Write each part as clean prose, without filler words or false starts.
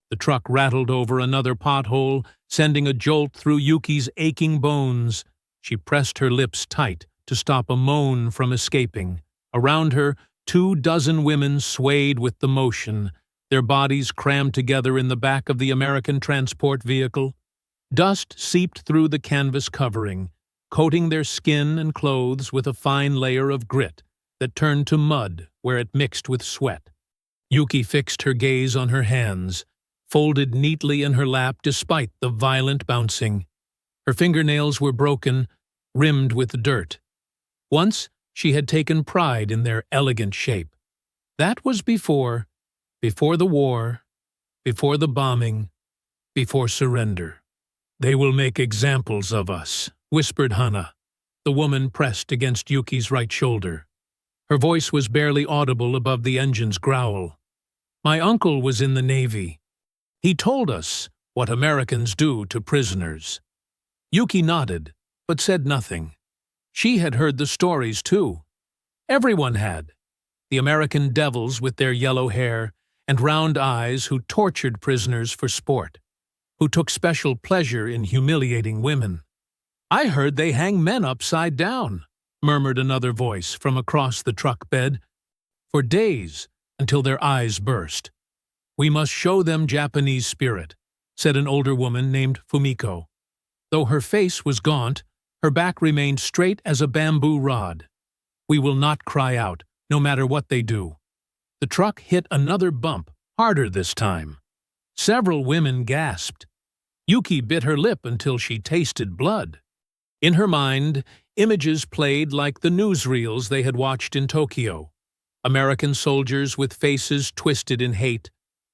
The truck rattled over another pothole, sending a jolt through Yuki's aching bones. She pressed her lips tight to stop a moan from escaping. Around her, 24 women swayed with the motion, their bodies crammed together in the back of the American transport vehicle. Dust seeped through the canvas covering, coating their skin and clothes with a fine layer of grit that turned to mud where it mixed with sweat. Yuki fixed her gaze on her hands, folded neatly in her lap despite the violent bouncing. Her fingernails were broken, rimmed with dirt. Once, she had taken pride in their elegant shape. That was before the war, before the bombing, before surrender. "They will make examples of us," whispered Hana. The woman pressed against Yuki's right shoulder. Her voice was barely audible above the engine's growl. "My uncle was in the Navy. He told us what Americans do to prisoners." Yuki nodded, but said nothing. She had heard the stories, too. Everyone had. The American devils with their yellow hair and round eyes who tortured prisoners for sport, who took special pleasure in humiliating women. "I heard they hang men upside down," murmured another voice from across the truck bed. "For days, until their eyes burst. We must show them Japanese spirit," said an older woman named Fumiko. Though her face was gaunt, her back remained straight as a bamboo rod. "We will not cry out, no matter what they do." The truck hit another bump, harder this time. Several women gasped. Yuki bit her lip until she tasted blood. In her mind, images played like the newsreels they had watched in Tokyo. American soldiers with faces twisted in hate,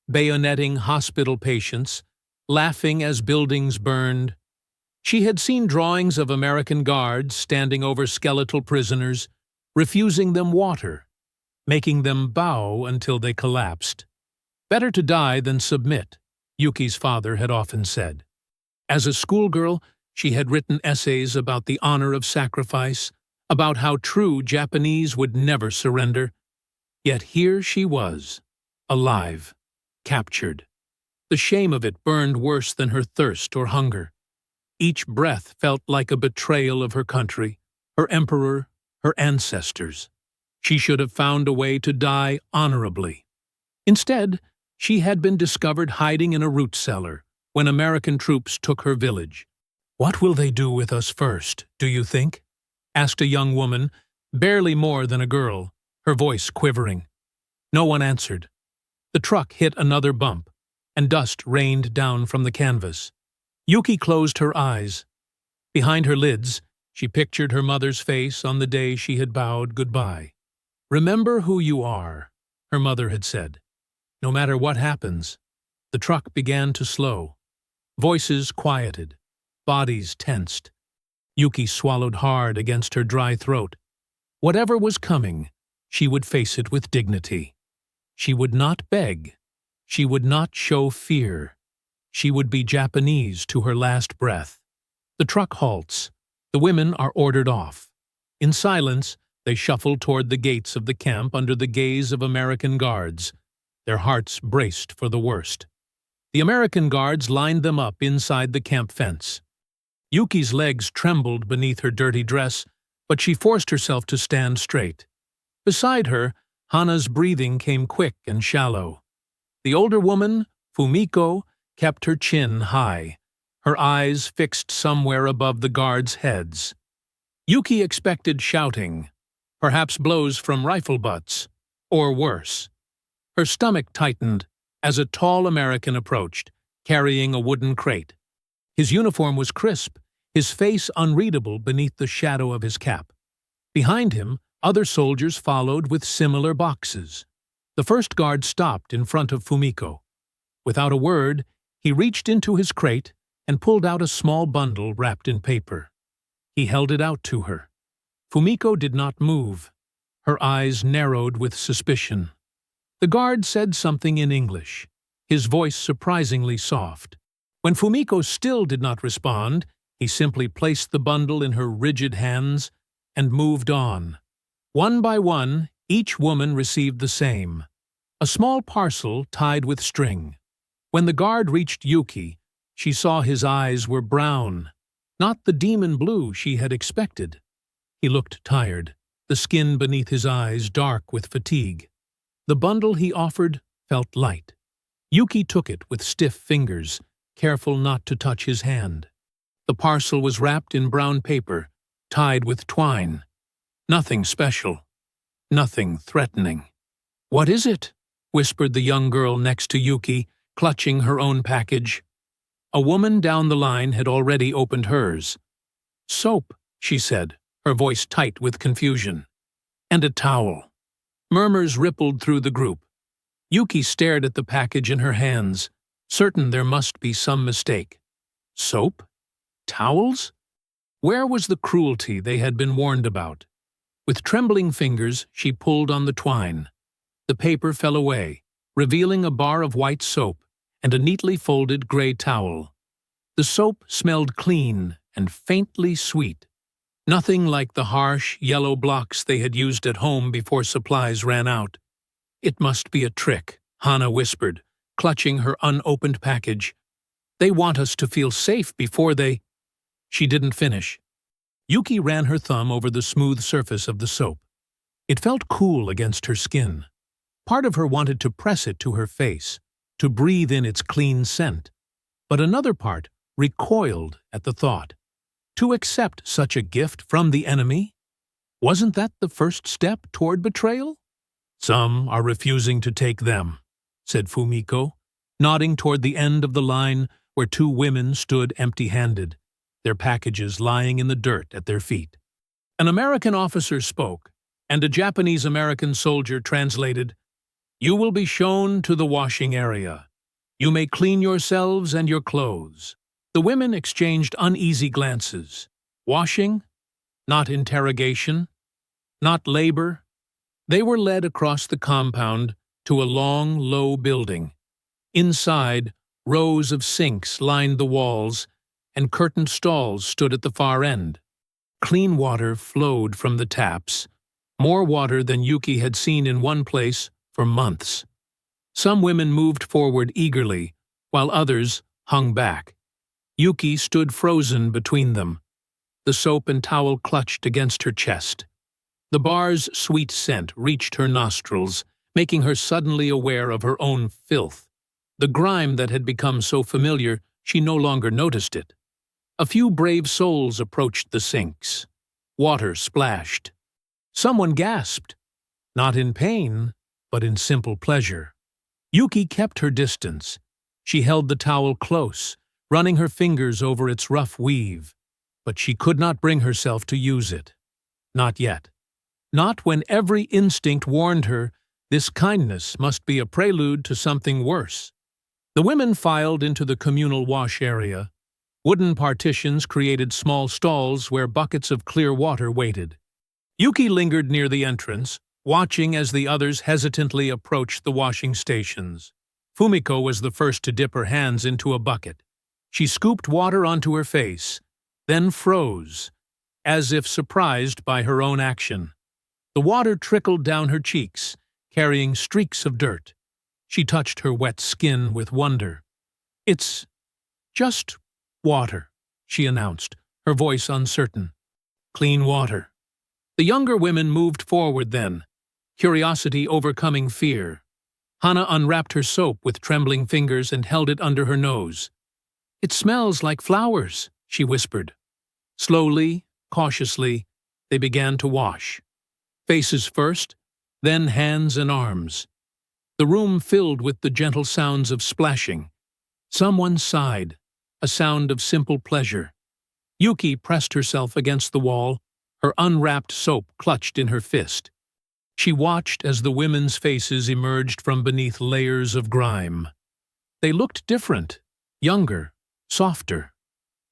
bayoneting hospital patients, laughing as buildings burned. She had seen drawings of American guards standing over skeletal prisoners, refusing them water, making them bow until they collapsed. "Better to die than submit," Yuki's father had often said. As a schoolgirl, she had written essays about the honor of sacrifice, about how true Japanese would never surrender. Yet here she was, alive, captured. The shame of it burned worse than her thirst or hunger. Each breath felt like a betrayal of her country, her emperor, her ancestors. She should have found a way to die honorably. Instead, she had been discovered hiding in a root cellar when American troops took her village. "What will they do with us first, do you think?" asked a young woman, barely more than a girl, her voice quivering. No one answered. The truck hit another bump, and dust rained down from the canvas. Yuki closed her eyes. Behind her lids, she pictured her mother's face on the day she had bowed goodbye. "Remember who you are," her mother had said. "No matter what happens." The truck began to slow. Voices quieted. Bodies tensed. Yuki swallowed hard against her dry throat. Whatever was coming, she would face it with dignity. She would not beg. She would not show fear. She would be Japanese to her last breath. The truck halts. The women are ordered off. In silence, they shuffle toward the gates of the camp under the gaze of American guards, their hearts braced for the worst. The American guards lined them up inside the camp fence. Yuki's legs trembled beneath her dirty dress, but she forced herself to stand straight. Beside her, Hana's breathing came quick and shallow. The older woman, Fumiko, kept her chin high, her eyes fixed somewhere above the guards' heads. Yuki expected shouting, perhaps blows from rifle butts, or worse. Her stomach tightened as a tall American approached, carrying a wooden crate. His uniform was crisp, his face unreadable beneath the shadow of his cap. Behind him, other soldiers followed with similar boxes. The first guard stopped in front of Fumiko. Without a word, he reached into his crate and pulled out a small bundle wrapped in paper. He held it out to her. Fumiko did not move. Her eyes narrowed with suspicion. The guard said something in English, his voice surprisingly soft. When Fumiko still did not respond, he simply placed the bundle in her rigid hands and moved on. One by one, each woman received the same, a small parcel tied with string. When the guard reached Yuki, she saw his eyes were brown, not the demon blue she had expected. He looked tired, the skin beneath his eyes dark with fatigue. The bundle he offered felt light. Yuki took it with stiff fingers, careful not to touch his hand. The parcel was wrapped in brown paper, tied with twine. Nothing special. Nothing threatening. "What is it?" whispered the young girl next to Yuki, clutching her own package. A woman down the line had already opened hers. "Soap," she said, her voice tight with confusion. "And a towel." Murmurs rippled through the group. Yuki stared at the package in her hands, certain there must be some mistake. Soap? Towels? Where was the cruelty they had been warned about? With trembling fingers, she pulled on the twine. The paper fell away, revealing a bar of white soap and a neatly folded gray towel. The soap smelled clean and faintly sweet. Nothing like the harsh, yellow blocks they had used at home before supplies ran out. "It must be a trick," Hana whispered, clutching her unopened package. "They want us to feel safe before they—" She didn't finish. Yuki ran her thumb over the smooth surface of the soap. It felt cool against her skin. Part of her wanted to press it to her face, to breathe in its clean scent. But another part recoiled at the thought. To accept such a gift from the enemy? Wasn't that the first step toward betrayal? "Some are refusing to take them," said Fumiko, nodding toward the end of the line where two women stood empty-handed, their packages lying in the dirt at their feet. An American officer spoke, and a Japanese-American soldier translated, "You will be shown to the washing area. You may clean yourselves and your clothes." The women exchanged uneasy glances. Washing? Not interrogation? Not labor? They were led across the compound to a long, low building. Inside, rows of sinks lined the walls, and curtained stalls stood at the far end. Clean water flowed from the taps, more water than Yuki had seen in one place for months. Some women moved forward eagerly, while others hung back. Yuki stood frozen between them, the soap and towel clutched against her chest. The bar's sweet scent reached her nostrils, making her suddenly aware of her own filth. The grime that had become so familiar, she no longer noticed it. A few brave souls approached the sinks. Water splashed. Someone gasped, not in pain, but in simple pleasure. Yuki kept her distance. She held the towel close, running her fingers over its rough weave, but she could not bring herself to use it. Not yet. Not when every instinct warned her this kindness must be a prelude to something worse. The women filed into the communal wash area. Wooden partitions created small stalls where buckets of clear water waited. Yuki lingered near the entrance, watching as the others hesitantly approached the washing stations. Fumiko was the first to dip her hands into a bucket. She scooped water onto her face, then froze, as if surprised by her own action. The water trickled down her cheeks, carrying streaks of dirt. She touched her wet skin with wonder. "It's just water," she announced, her voice uncertain. "Clean water." The younger women moved forward then, curiosity overcoming fear. Hana unwrapped her soap with trembling fingers and held it under her nose. "It smells like flowers," she whispered. Slowly, cautiously, they began to wash. Faces first, then hands and arms. The room filled with the gentle sounds of splashing. Someone sighed, a sound of simple pleasure. Yuki pressed herself against the wall, her unwrapped soap clutched in her fist. She watched as the women's faces emerged from beneath layers of grime. They looked different, younger, softer,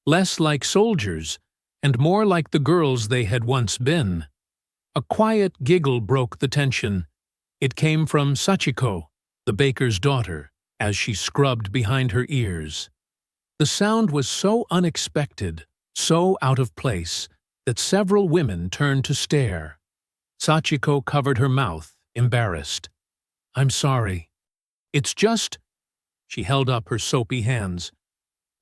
less like soldiers, and more like the girls they had once been. A quiet giggle broke the tension. It came from Sachiko, the baker's daughter, as she scrubbed behind her ears. The sound was so unexpected, so out of place, that several women turned to stare. Sachiko covered her mouth, embarrassed. "I'm sorry. It's just She held up her soapy hands.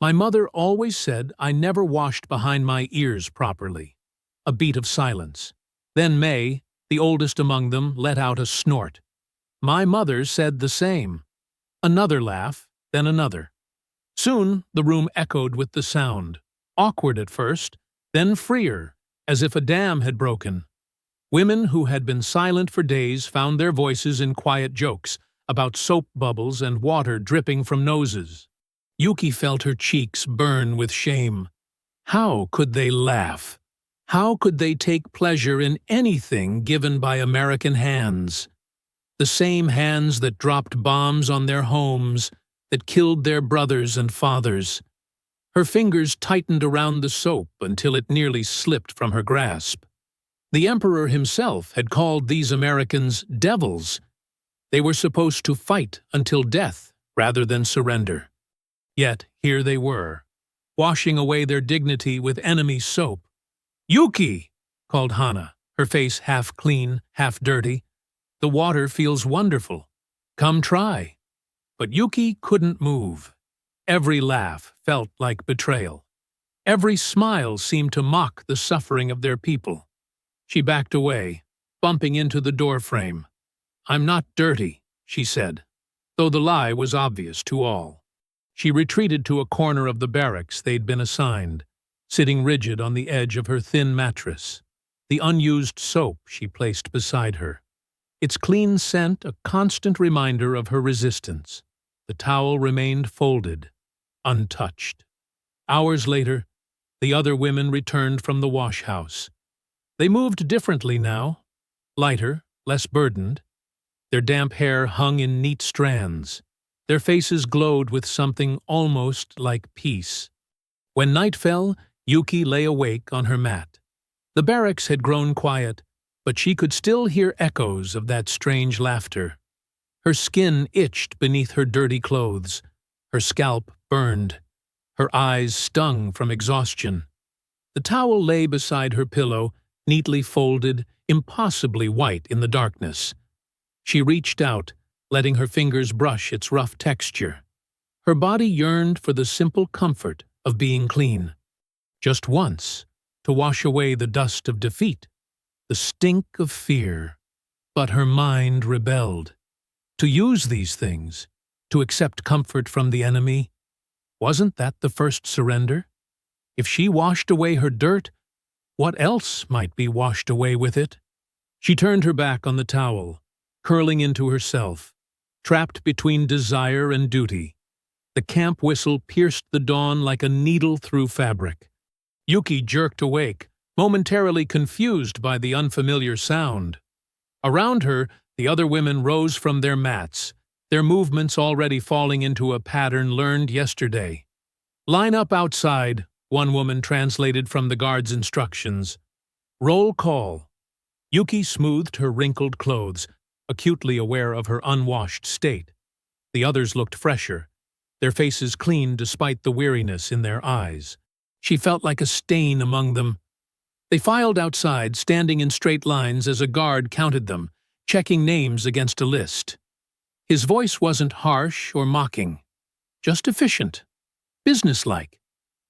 My mother always said I never washed behind my ears properly. A beat of silence. Then May, the oldest among them, let out a snort. My mother said the same. Another laugh, then another. Soon the room echoed with the sound, awkward at first, then freer, as if a dam had broken. Women who had been silent for days found their voices in quiet jokes about soap bubbles and water dripping from noses. Yuki felt her cheeks burn with shame. How could they laugh? How could they take pleasure in anything given by American hands? The same hands that dropped bombs on their homes, that killed their brothers and fathers. Her fingers tightened around the soap until it nearly slipped from her grasp. The Emperor himself had called these Americans devils. They were supposed to fight until death rather than surrender. Yet here they were, washing away their dignity with enemy soap. "Yuki!" called Hana, her face half clean, half dirty. "The water feels wonderful. Come try." But Yuki couldn't move. Every laugh felt like betrayal. Every smile seemed to mock the suffering of their people. She backed away, bumping into the doorframe. "I'm not dirty," she said, though the lie was obvious to all. She retreated to a corner of the barracks they'd been assigned, sitting rigid on the edge of her thin mattress. The unused soap she placed beside her, its clean scent a constant reminder of her resistance. The towel remained folded, untouched. Hours later, the other women returned from the wash house. They moved differently now, lighter, less burdened. Their damp hair hung in neat strands. Their faces glowed with something almost like peace. When night fell, Yuki lay awake on her mat. The barracks had grown quiet, but she could still hear echoes of that strange laughter. Her skin itched beneath her dirty clothes. Her scalp burned. Her eyes stung from exhaustion. The towel lay beside her pillow, neatly folded, impossibly white in the darkness. She reached out, letting her fingers brush its rough texture. Her body yearned for the simple comfort of being clean. Just once, to wash away the dust of defeat, the stink of fear. But her mind rebelled. To use these things, to accept comfort from the enemy, wasn't that the first surrender? If she washed away her dirt, what else might be washed away with it? She turned her back on the towel, curling into herself, trapped between desire and duty. The camp whistle pierced the dawn like a needle through fabric. Yuki jerked awake, momentarily confused by the unfamiliar sound. Around her, the other women rose from their mats, their movements already falling into a pattern learned yesterday. "Line up outside," one woman translated from the guard's instructions. "Roll call." Yuki smoothed her wrinkled clothes, acutely aware of her unwashed state. The others looked fresher, their faces clean despite the weariness in their eyes. She felt like a stain among them. They filed outside, standing in straight lines as a guard counted them, checking names against a list. His voice wasn't harsh or mocking, just efficient, businesslike.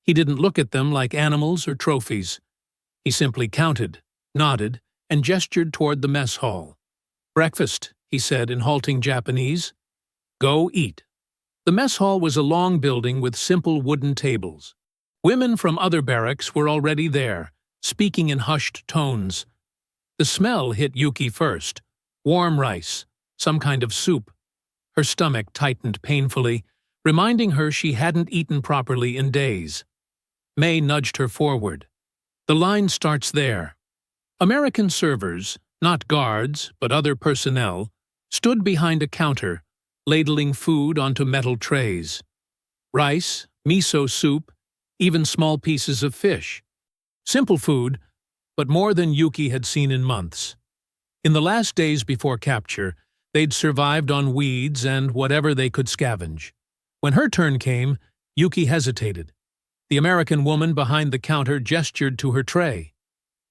He didn't look at them like animals or trophies. He simply counted, nodded, and gestured toward the mess hall. "Breakfast," he said in halting Japanese. "Go eat." The mess hall was a long building with simple wooden tables. Women from other barracks were already there, speaking in hushed tones. The smell hit Yuki first. Warm rice, some kind of soup. Her stomach tightened painfully, reminding her she hadn't eaten properly in days. May nudged her forward. "The line starts there." American servers, not guards, but other personnel, stood behind a counter, ladling food onto metal trays. Rice, miso soup, even small pieces of fish. Simple food, but more than Yuki had seen in months. In the last days before capture, they'd survived on weeds and whatever they could scavenge. When her turn came, Yuki hesitated. The American woman behind the counter gestured to her tray.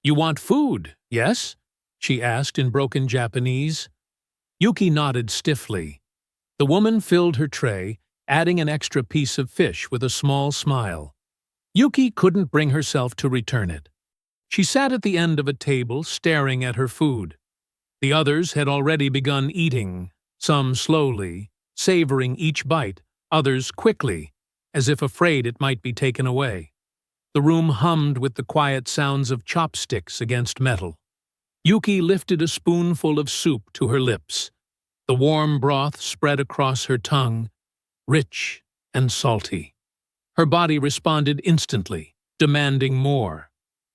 "You want food, yes?" she asked in broken Japanese. Yuki nodded stiffly. The woman filled her tray, adding an extra piece of fish with a small smile. Yuki couldn't bring herself to return it. She sat at the end of a table, staring at her food. The others had already begun eating, some slowly, savoring each bite, others quickly, as if afraid it might be taken away. The room hummed with the quiet sounds of chopsticks against metal. Yuki lifted a spoonful of soup to her lips. The warm broth spread across her tongue, rich and salty. Her body responded instantly, demanding more.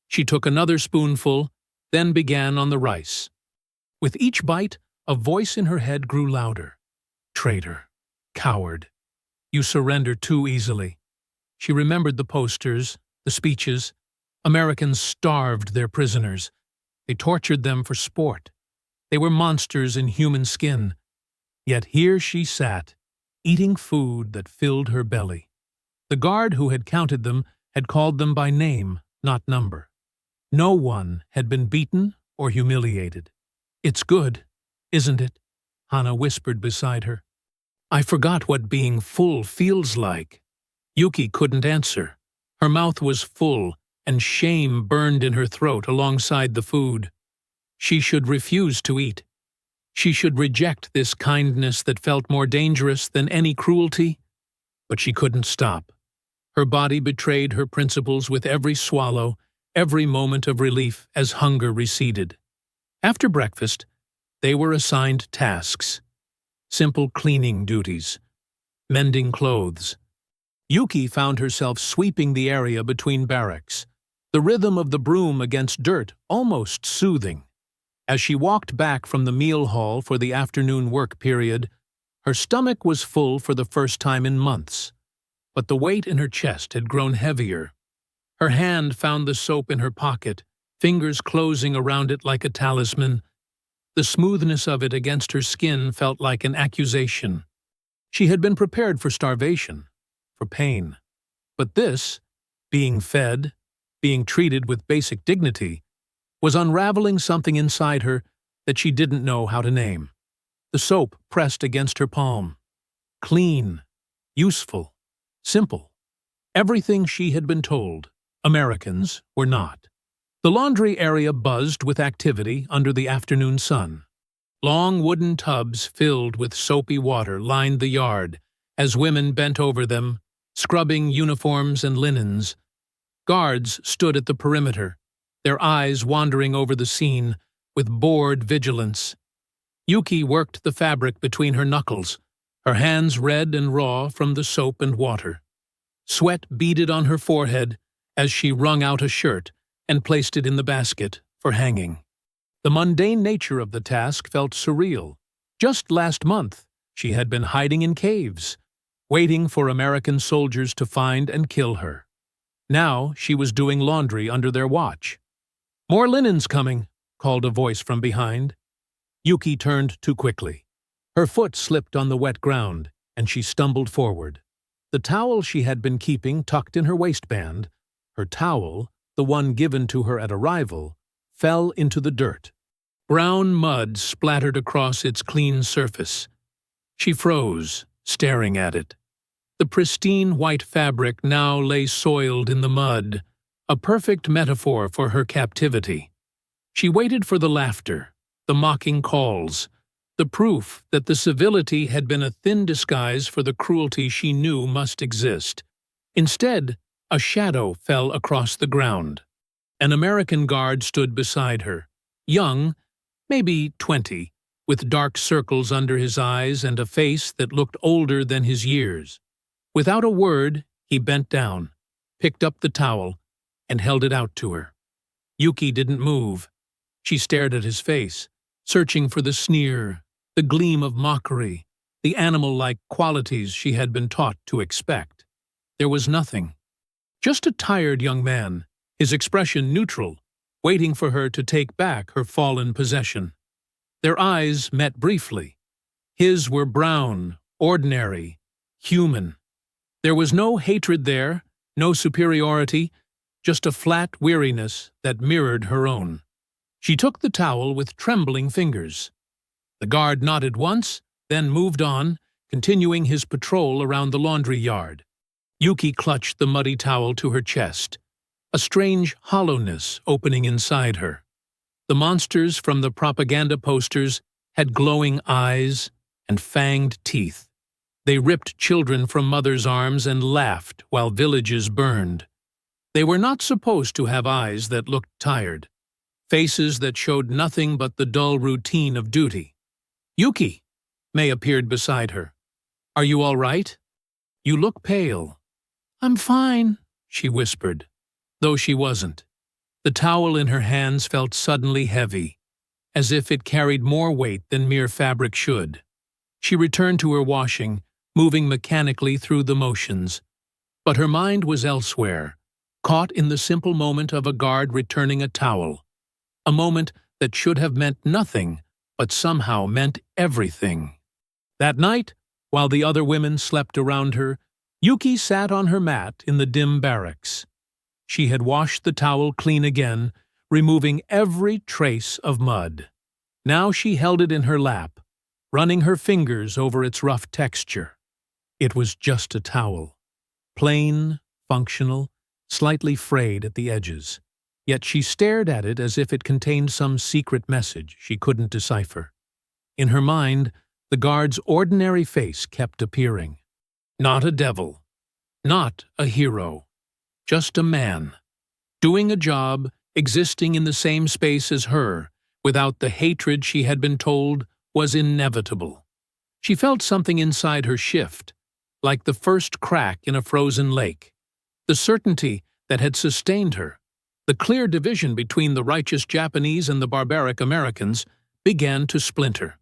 She took another spoonful, then began on the rice. With each bite, a voice in her head grew louder. Traitor. Coward. You surrender too easily. She remembered the posters, the speeches. Americans starved their prisoners. They tortured them for sport. They were monsters in human skin. Yet here she sat, eating food that filled her belly. The guard who had counted them had called them by name, not number. No one had been beaten or humiliated. It's good, isn't it? Hana whispered beside her. I forgot what being full feels like. Yuki couldn't answer. Her mouth was full, and shame burned in her throat alongside the food. She should refuse to eat. She should reject this kindness that felt more dangerous than any cruelty. But she couldn't stop. Her body betrayed her principles with every swallow, every moment of relief as hunger receded. After breakfast, they were assigned tasks. Simple cleaning duties. Mending clothes. Yuki found herself sweeping the area between barracks, the rhythm of the broom against dirt almost soothing. As she walked back from the meal hall for the afternoon work period, her stomach was full for the first time in months, but the weight in her chest had grown heavier. Her hand found the soap in her pocket, fingers closing around it like a talisman. The smoothness of it against her skin felt like an accusation. She had been prepared for starvation, for pain. But this, being fed, being treated with basic dignity, was unraveling something inside her that she didn't know how to name. The soap pressed against her palm. Clean, useful, simple. Everything she had been told. Americans were not. The laundry area buzzed with activity under the afternoon sun. Long wooden tubs filled with soapy water lined the yard as women bent over them, scrubbing uniforms and linens. Guards stood at the perimeter, their eyes wandering over the scene with bored vigilance. Yuki worked the fabric between her knuckles, her hands red and raw from the soap and water. Sweat beaded on her forehead as she wrung out a shirt and placed it in the basket for hanging. The mundane nature of the task felt surreal. Just last month, she had been hiding in caves, waiting for American soldiers to find and kill her. Now she was doing laundry under their watch. More linen's coming, called a voice from behind. Yuki turned too quickly. Her foot slipped on the wet ground, and she stumbled forward. The towel she had been keeping tucked in her waistband, her towel, the one given to her at arrival, fell into the dirt. Brown mud splattered across its clean surface. She froze, staring at it. The pristine white fabric now lay soiled in the mud, a perfect metaphor for her captivity. She waited for the laughter, the mocking calls, the proof that the civility had been a thin disguise for the cruelty she knew must exist. Instead, a shadow fell across the ground. An American guard stood beside her, young, maybe 20, with dark circles under his eyes and a face that looked older than his years. Without a word, he bent down, picked up the towel, and held it out to her. Yuki didn't move. She stared at his face, searching for the sneer, the gleam of mockery, the animal-like qualities she had been taught to expect. There was nothing. Just a tired young man, his expression neutral, waiting for her to take back her fallen possession. Their eyes met briefly. His were brown, ordinary, human. There was no hatred there, no superiority, just a flat weariness that mirrored her own. She took the towel with trembling fingers. The guard nodded once, then moved on, continuing his patrol around the laundry yard. Yuki clutched the muddy towel to her chest, a strange hollowness opening inside her. The monsters from the propaganda posters had glowing eyes and fanged teeth. They ripped children from mothers' arms and laughed while villages burned. They were not supposed to have eyes that looked tired, faces that showed nothing but the dull routine of duty. "Yuki!" May appeared beside her. "Are you all right? You look pale." "I'm fine," she whispered, though she wasn't. The towel in her hands felt suddenly heavy, as if it carried more weight than mere fabric should. She returned to her washing, moving mechanically through the motions. But her mind was elsewhere, caught in the simple moment of a guard returning a towel. A moment that should have meant nothing, but somehow meant everything. That night, while the other women slept around her, Yuki sat on her mat in the dim barracks. She had washed the towel clean again, removing every trace of mud. Now she held it in her lap, running her fingers over its rough texture. It was just a towel. Plain, functional, slightly frayed at the edges. Yet she stared at it as if it contained some secret message she couldn't decipher. In her mind, the guard's ordinary face kept appearing. Not a devil. Not a hero. Just a man. Doing a job, existing in the same space as her, without the hatred she had been told was inevitable. She felt something inside her shift, like the first crack in a frozen lake. The certainty that had sustained her, the clear division between the righteous Japanese and the barbaric Americans, began to splinter.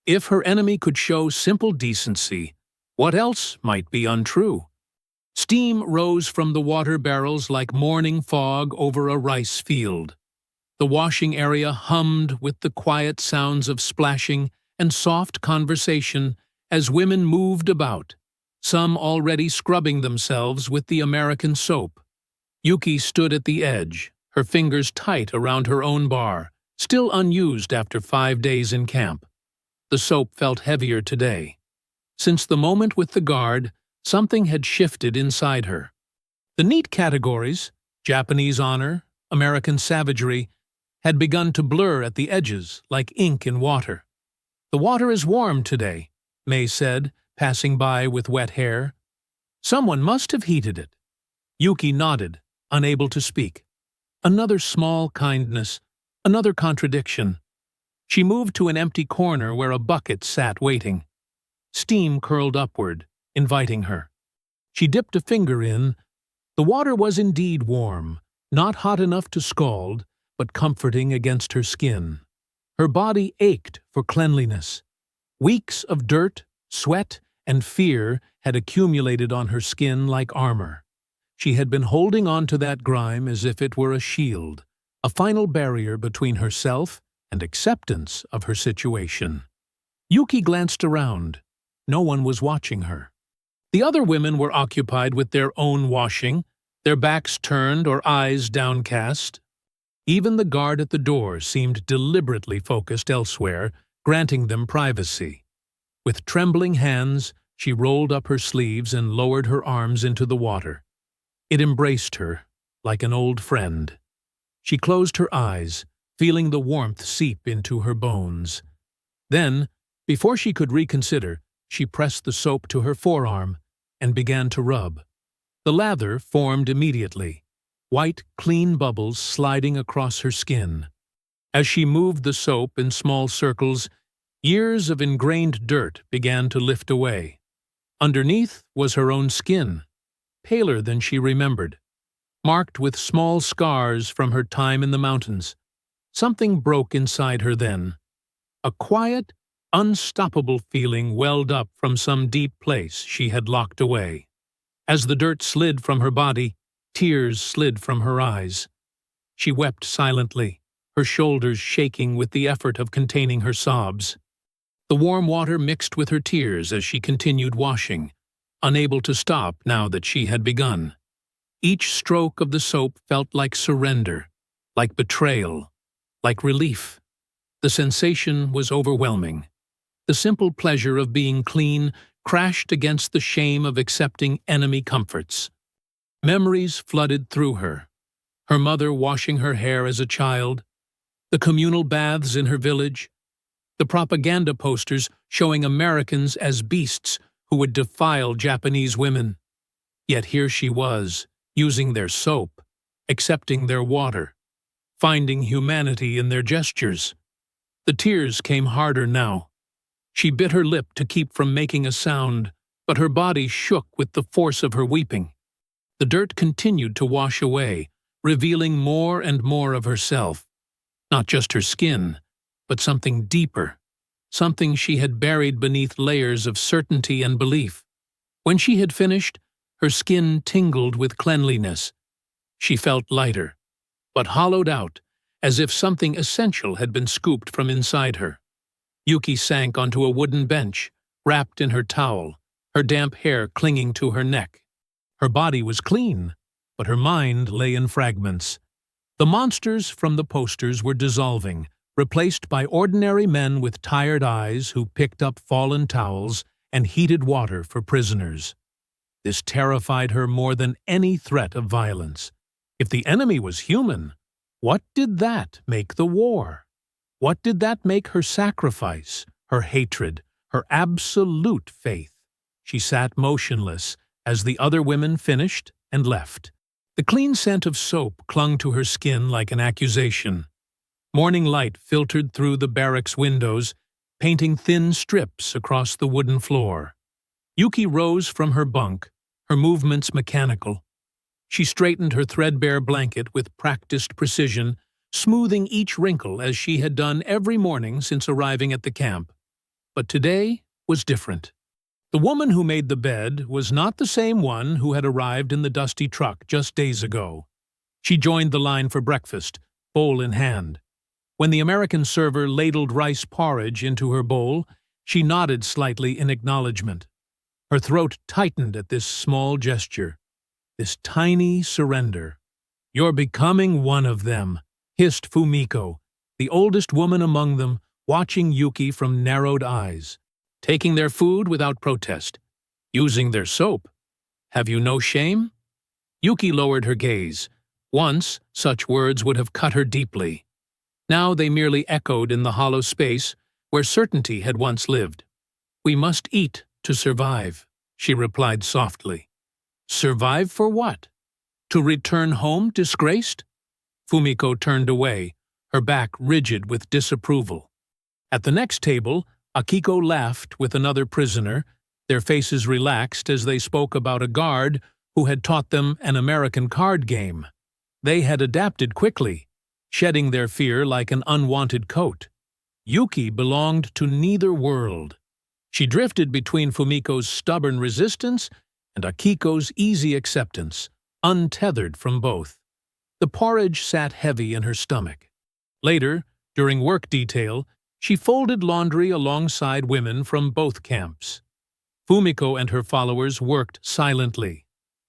If her enemy could show simple decency, what else might be untrue? Steam rose from the water barrels like morning fog over a rice field. The washing area hummed with the quiet sounds of splashing and soft conversation as women moved about, some already scrubbing themselves with the American soap. Yuki stood at the edge, her fingers tight around her own bar, still unused after 5 days in camp. The soap felt heavier today. Since the moment with the guard, something had shifted inside her. The neat categories, Japanese honor, American savagery, had begun to blur at the edges like ink in water. "The water is warm today," May said, passing by with wet hair. "Someone must have heated it." Yuki nodded, unable to speak. Another small kindness, another contradiction. She moved to an empty corner where a bucket sat waiting. Steam curled upward, inviting her. She dipped a finger in. The water was indeed warm, not hot enough to scald, but comforting against her skin. Her body ached for cleanliness. Weeks of dirt, sweat, and fear had accumulated on her skin like armor. She had been holding on to that grime as if it were a shield, a final barrier between herself and acceptance of her situation. Yuki glanced around. No one was watching her. The other women were occupied with their own washing, their backs turned or eyes downcast. Even the guard at the door seemed deliberately focused elsewhere, granting them privacy. With trembling hands, she rolled up her sleeves and lowered her arms into the water. It embraced her, like an old friend. She closed her eyes, feeling the warmth seep into her bones. Then, before she could reconsider, she pressed the soap to her forearm and began to rub. The lather formed immediately, white, clean bubbles sliding across her skin. As she moved the soap in small circles, years of ingrained dirt began to lift away. Underneath was her own skin, paler than she remembered, marked with small scars from her time in the mountains. Something broke inside her then. A quiet, unstoppable feeling welled up from some deep place she had locked away. As the dirt slid from her body, tears slid from her eyes. She wept silently, her shoulders shaking with the effort of containing her sobs. The warm water mixed with her tears as she continued washing, unable to stop now that she had begun. Each stroke of the soap felt like surrender, like betrayal, like relief. The sensation was overwhelming. The simple pleasure of being clean crashed against the shame of accepting enemy comforts. Memories flooded through her. Her mother washing her hair as a child, the communal baths in her village, the propaganda posters showing Americans as beasts who would defile Japanese women. Yet here she was, using their soap, accepting their water, finding humanity in their gestures. The tears came harder now. She bit her lip to keep from making a sound, but her body shook with the force of her weeping. The dirt continued to wash away, revealing more and more of herself. Not just her skin, but something deeper, something she had buried beneath layers of certainty and belief. When she had finished, her skin tingled with cleanliness. She felt lighter, but hollowed out, as if something essential had been scooped from inside her. Yuki sank onto a wooden bench, wrapped in her towel, her damp hair clinging to her neck. Her body was clean, but her mind lay in fragments. The monsters from the posters were dissolving, replaced by ordinary men with tired eyes who picked up fallen towels and heated water for prisoners. This terrified her more than any threat of violence. If the enemy was human, what did that make the war? What did that make her sacrifice, her hatred, her absolute faith? She sat motionless as the other women finished and left. The clean scent of soap clung to her skin like an accusation. Morning light filtered through the barracks windows, painting thin strips across the wooden floor. Yuki rose from her bunk, her movements mechanical. She straightened her threadbare blanket with practiced precision, smoothing each wrinkle as she had done every morning since arriving at the camp. But today was different. The woman who made the bed was not the same one who had arrived in the dusty truck just days ago. She joined the line for breakfast, bowl in hand. When the American server ladled rice porridge into her bowl, she nodded slightly in acknowledgement. Her throat tightened at this small gesture, this tiny surrender. "You're becoming one of them," hissed Fumiko, the oldest woman among them, watching Yuki from narrowed eyes. "Taking their food without protest. Using their soap. Have you no shame?" Yuki lowered her gaze. Once, such words would have cut her deeply. Now they merely echoed in the hollow space where certainty had once lived. "We must eat to survive," she replied softly. "Survive for what? To return home disgraced?" Fumiko turned away, her back rigid with disapproval. At the next table, Akiko laughed with another prisoner, their faces relaxed as they spoke about a guard who had taught them an American card game. They had adapted quickly, shedding their fear like an unwanted coat. Yuki belonged to neither world. She drifted between Fumiko's stubborn resistance and Akiko's easy acceptance, untethered from both. The porridge sat heavy in her stomach. Later, during work detail, she folded laundry alongside women from both camps. Fumiko and her followers worked silently,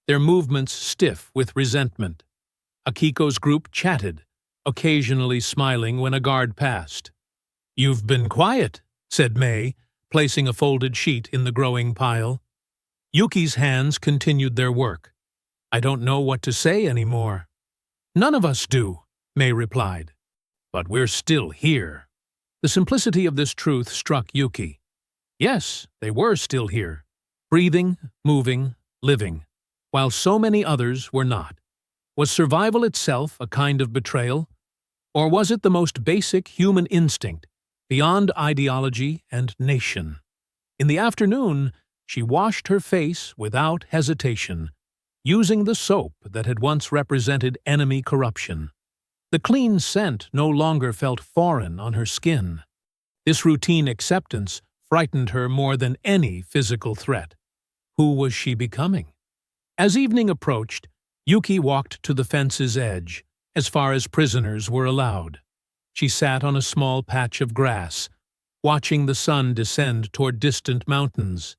their movements stiff with resentment. Akiko's group chatted, occasionally smiling when a guard passed. "You've been quiet," said May, placing a folded sheet in the growing pile. Yuki's hands continued their work. "I don't know what to say anymore." "None of us do," May replied. "But we're still here." The simplicity of this truth struck Yuki. Yes, they were still here, breathing, moving, living, while so many others were not. Was survival itself a kind of betrayal? Or was it the most basic human instinct, beyond ideology and nation? In the afternoon, she washed her face without hesitation, using the soap that had once represented enemy corruption. The clean scent no longer felt foreign on her skin. This routine acceptance frightened her more than any physical threat. Who was she becoming? As evening approached, Yuki walked to the fence's edge, as far as prisoners were allowed. She sat on a small patch of grass, watching the sun descend toward distant mountains.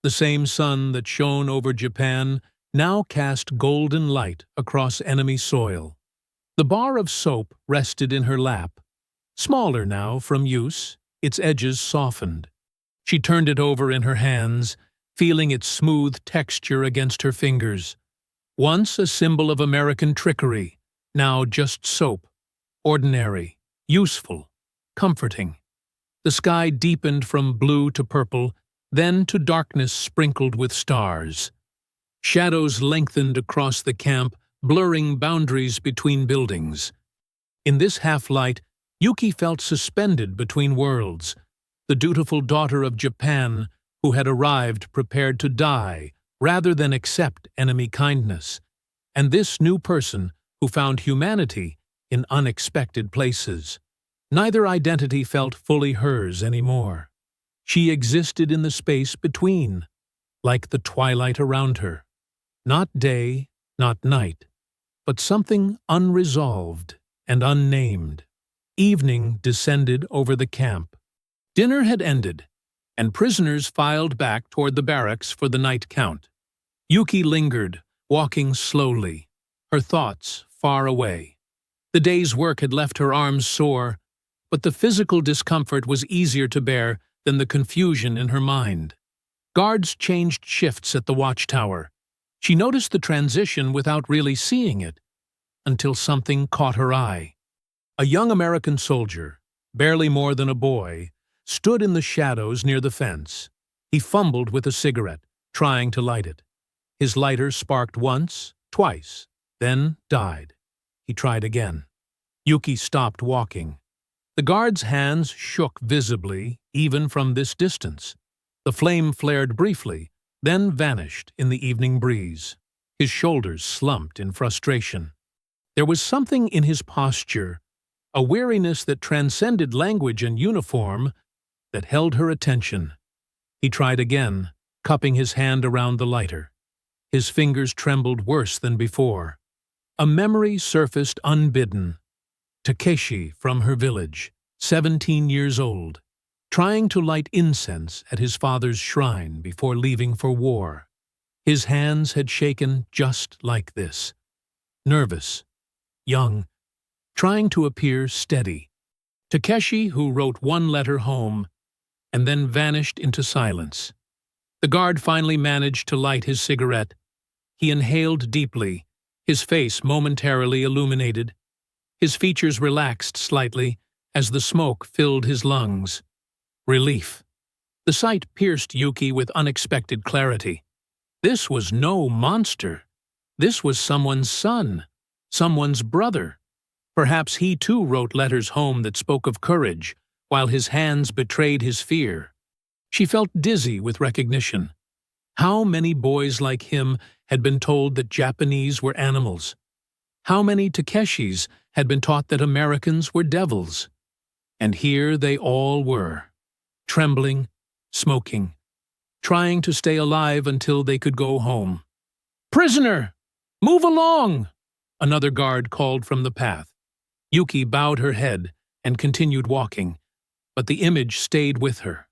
The same sun that shone over Japan now cast golden light across enemy soil. The bar of soap rested in her lap, smaller now from use, its edges softened. She turned it over in her hands, feeling its smooth texture against her fingers. Once a symbol of American trickery, now just soap, ordinary, useful, comforting. The sky deepened from blue to purple, then to darkness sprinkled with stars. Shadows lengthened across the camp, blurring boundaries between buildings. In this half-light, Yuki felt suspended between worlds, the dutiful daughter of Japan who had arrived prepared to die rather than accept enemy kindness, and this new person who found humanity in unexpected places. Neither identity felt fully hers anymore. She existed in the space between, like the twilight around her. Not day, not night, but something unresolved and unnamed. Evening descended over the camp. Dinner had ended, and prisoners filed back toward the barracks for the night count. Yuki lingered, walking slowly, her thoughts far away. The day's work had left her arms sore, but the physical discomfort was easier to bear than the confusion in her mind. Guards changed shifts at the watchtower. She noticed the transition without really seeing it, until something caught her eye. A young American soldier, barely more than a boy, stood in the shadows near the fence. He fumbled with a cigarette, trying to light it. His lighter sparked once, twice, then died. He tried again. Yuki stopped walking. The guard's hands shook visibly, even from this distance. The flame flared briefly, then vanished in the evening breeze. His shoulders slumped in frustration. There was something in his posture, a weariness that transcended language and uniform, that held her attention. He tried again, cupping his hand around the lighter. His fingers trembled worse than before. A memory surfaced unbidden. Takeshi from her village, 17 years old, trying to light incense at his father's shrine before leaving for war. His hands had shaken just like this. Nervous, young, trying to appear steady. Takeshi, who wrote one letter home and then vanished into silence. The guard finally managed to light his cigarette. He inhaled deeply, his face momentarily illuminated. His features relaxed slightly as the smoke filled his lungs. Relief. The sight pierced Yuki with unexpected clarity. This was no monster. This was someone's son, someone's brother. Perhaps he too wrote letters home that spoke of courage, while his hands betrayed his fear. She felt dizzy with recognition. How many boys like him had been told that Japanese were animals? How many Takeshis had been taught that Americans were devils? And here they all were, trembling, smoking, trying to stay alive until they could go home. "Prisoner! Move along!" Another guard called from the path. Yuki bowed her head and continued walking, but the image stayed with her.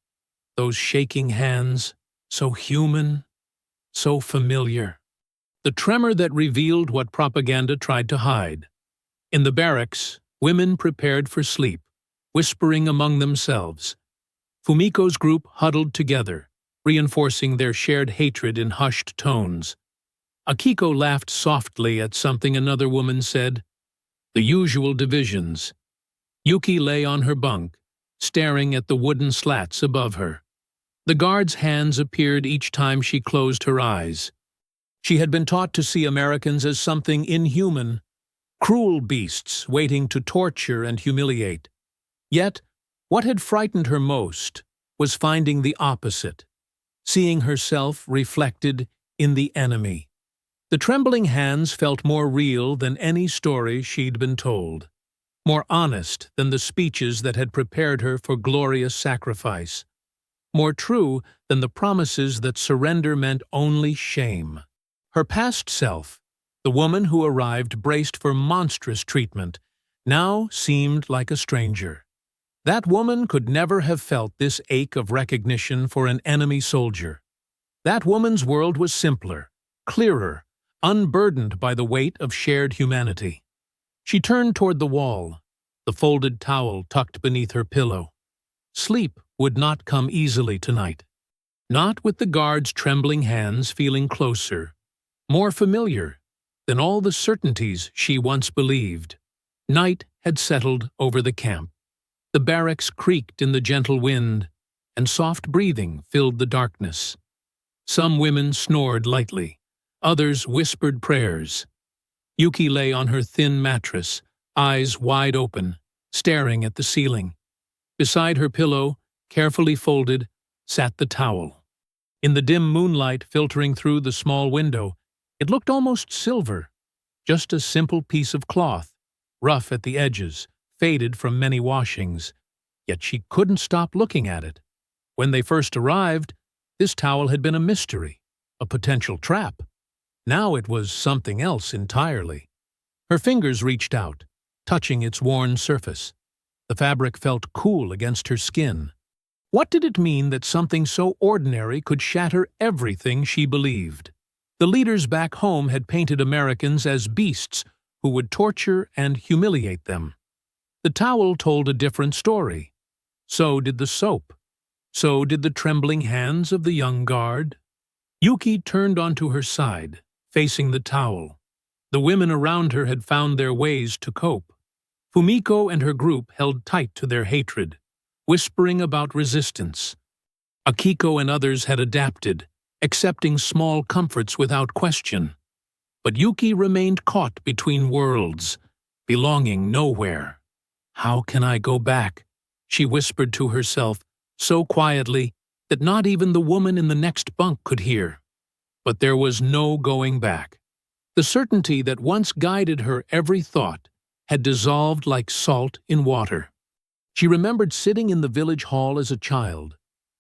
Those shaking hands, so human, so familiar. The tremor that revealed what propaganda tried to hide. In the barracks, women prepared for sleep, whispering among themselves. Fumiko's group huddled together, reinforcing their shared hatred in hushed tones. Akiko laughed softly at something another woman said. The usual divisions. Yuki lay on her bunk, staring at the wooden slats above her. The guard's hands appeared each time she closed her eyes. She had been taught to see Americans as something inhuman, cruel beasts waiting to torture and humiliate. Yet, what had frightened her most was finding the opposite, seeing herself reflected in the enemy. The trembling hands felt more real than any story she'd been told, more honest than the speeches that had prepared her for glorious sacrifice, more true than the promises that surrender meant only shame. Her past self, the woman who arrived braced for monstrous treatment, now seemed like a stranger. That woman could never have felt this ache of recognition for an enemy soldier. That woman's world was simpler, clearer, unburdened by the weight of shared humanity. She turned toward the wall, the folded towel tucked beneath her pillow. Sleep would not come easily tonight. not with the guard's trembling hands feeling closer, more familiar than all the certainties she once believed. Night had settled over the camp. The barracks creaked in the gentle wind, and soft breathing filled the darkness. Some women snored lightly, others whispered prayers. Yuki lay on her thin mattress, eyes wide open, staring at the ceiling. Beside her pillow, carefully folded, sat the towel. In the dim moonlight filtering through the small window, it looked almost silver, just a simple piece of cloth, rough at the edges, faded from many washings. Yet she couldn't stop looking at it. When they first arrived, this towel had been a mystery, a potential trap. Now it was something else entirely. Her fingers reached out, touching its worn surface. The fabric felt cool against her skin. What did it mean that something so ordinary could shatter everything she believed? The leaders back home had painted Americans as beasts who would torture and humiliate them. The towel told a different story. So did the soap. So did the trembling hands of the young guard. Yuki turned onto her side, facing the towel. The women around her had found their ways to cope. Fumiko and her group held tight to their hatred, whispering about resistance. Akiko and others had adapted, accepting small comforts without question. But Yuki remained caught between worlds, belonging nowhere. "How can I go back?" she whispered to herself, so quietly that not even the woman in the next bunk could hear. But there was no going back. The certainty that once guided her every thought had dissolved like salt in water. She remembered sitting in the village hall as a child,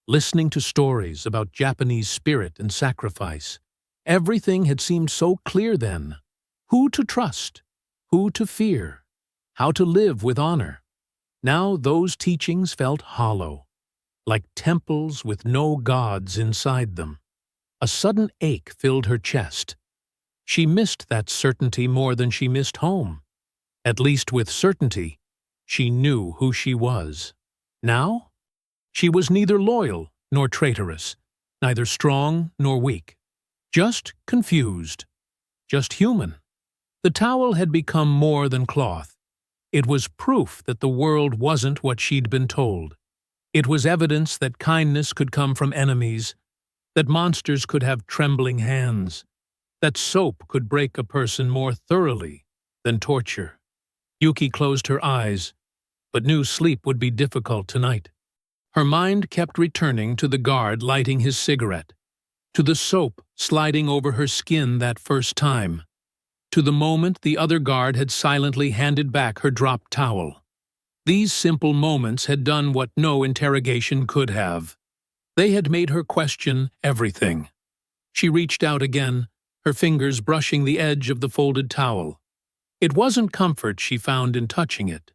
listening to stories about Japanese spirit and sacrifice. Everything had seemed so clear then. Who to trust, who to fear, how to live with honor. Now those teachings felt hollow, like temples with no gods inside them. A sudden ache filled her chest. She missed that certainty more than she missed home. At least with certainty, she knew who she was. Now, she was neither loyal nor traitorous, neither strong nor weak. Just confused, just human. The towel had become more than cloth. It was proof that the world wasn't what she'd been told. It was evidence that kindness could come from enemies, that monsters could have trembling hands, that soap could break a person more thoroughly than torture. Yuki closed her eyes, but knew sleep would be difficult tonight. Her mind kept returning to the guard lighting his cigarette, to the soap sliding over her skin that first time, to the moment the other guard had silently handed back her dropped towel. These simple moments had done what no interrogation could have. They had made her question everything. She reached out again, her fingers brushing the edge of the folded towel. It wasn't comfort she found in touching it,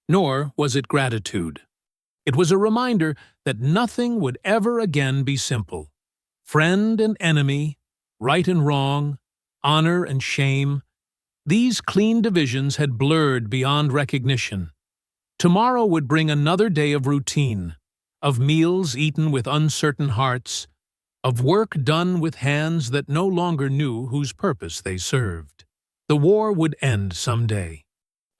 nor was it gratitude. It was a reminder that nothing would ever again be simple. Friend and enemy, right and wrong, honor and shame, these clean divisions had blurred beyond recognition. Tomorrow would bring another day of routine, of meals eaten with uncertain hearts, of work done with hands that no longer knew whose purpose they served. The war would end someday.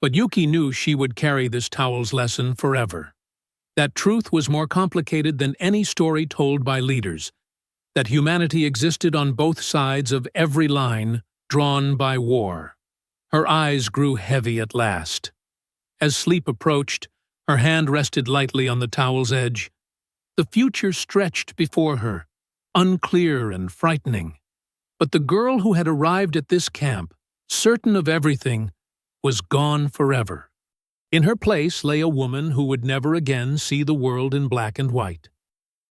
But Yuki knew she would carry this towel's lesson forever. That truth was more complicated than any story told by leaders, that humanity existed on both sides of every line drawn by war. Her eyes grew heavy at last. As sleep approached, her hand rested lightly on the towel's edge. The future stretched before her, unclear and frightening. But the girl who had arrived at this camp, certain of everything, was gone forever. In her place lay a woman who would never again see the world in black and white.